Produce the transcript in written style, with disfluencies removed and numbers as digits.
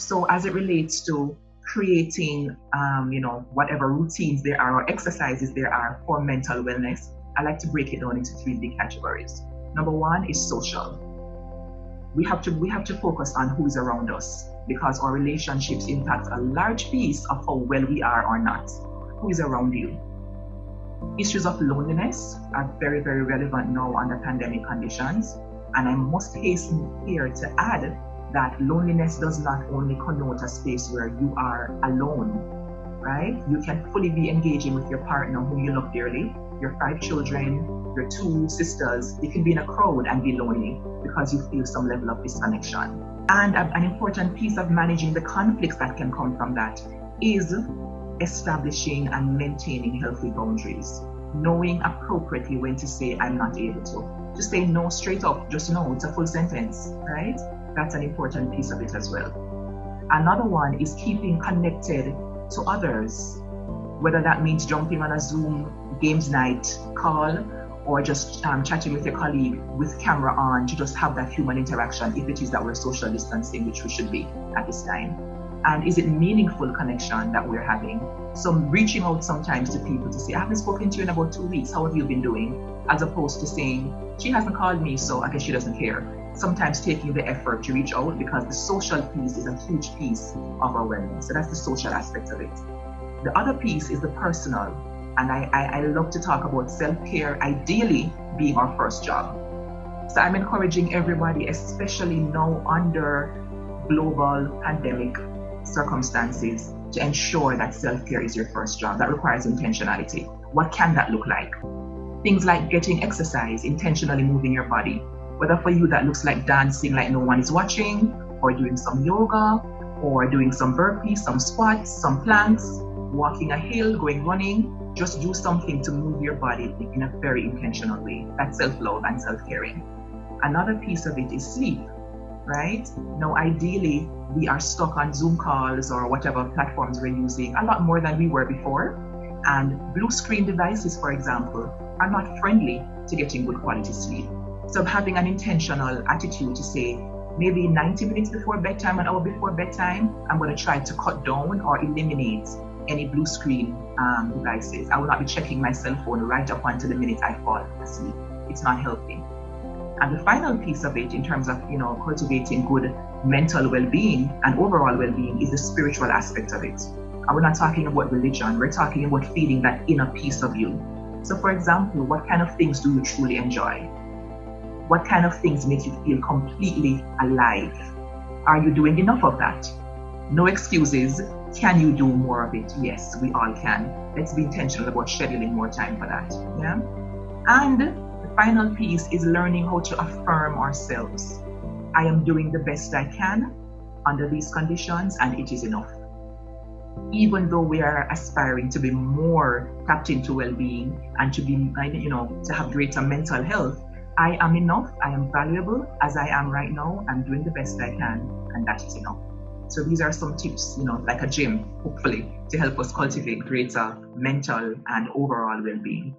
So as it relates to creating, whatever routines there are or exercises there are for mental wellness, I like to break it down into three big categories. Number one is social. We have to focus on who is around us, because our relationships impact a large piece of how well we are or not. Who is around you? Issues of loneliness are very, very relevant now under pandemic conditions. And I must hasten here to add that loneliness does not only connote a space where you are alone, right? You can fully be engaging with your partner whom you love dearly, your 5 children, your 2 sisters. You can be in a crowd and be lonely because you feel some level of disconnection. And an important piece of managing the conflicts that can come from that is establishing and maintaining healthy boundaries, knowing appropriately when to say I'm not able to. Just say no straight up, just no, it's a full sentence, right? That's an important piece of it as well. Another one is keeping connected to others, whether that means jumping on a Zoom games night call or just chatting with your colleague with camera on to just have that human interaction, if it is that we're social distancing, which we should be at this time. And is it meaningful connection that we're having? So reaching out sometimes to people to say, I haven't spoken to you in about 2 weeks, how have you been doing? As opposed to saying, she hasn't called me, so I guess she doesn't care. Sometimes taking the effort to reach out, because the social piece is a huge piece of our wellness. So that's the social aspect of it. The other piece is the personal. And I love to talk about self-care, ideally being our first job. So I'm encouraging everybody, especially now under global pandemic circumstances, to ensure that self-care is your first job. That requires intentionality. What can that look like? Things like getting exercise, intentionally moving your body. Whether for you that looks like dancing like no one is watching, or doing some yoga, or doing some burpees, some squats, some planks, walking a hill, going running. Just do something to move your body in a very intentional way. That's self-love and self-caring. Another piece of it is sleep, right? Now, ideally, we are stuck on Zoom calls or whatever platforms we're using a lot more than we were before. And blue screen devices, for example, are not friendly to getting good quality sleep. So having an intentional attitude to say, maybe 90 minutes before bedtime, an hour before bedtime, I'm going to try to cut down or eliminate any blue screen devices. I will not be checking my cell phone right up until the minute I fall asleep. It's not healthy. And the final piece of it, in terms of cultivating good mental well-being and overall well-being, is the spiritual aspect of it. And we're not talking about religion. We're talking about feeling that inner peace of you. So, for example, what kind of things do you truly enjoy? What kind of things make you feel completely alive? Are you doing enough of that? No excuses. Can you do more of it? Yes, we all can. Let's be intentional about scheduling more time for that. Yeah. And the final piece is learning how to affirm ourselves. I am doing the best I can under these conditions, and it is enough. Even though we are aspiring to be more tapped into well-being and to be, to have greater mental health, I am enough. I am valuable as I am right now. I'm doing the best I can, and that is enough. So these are some tips, like a gym, hopefully, to help us cultivate greater mental and overall well-being.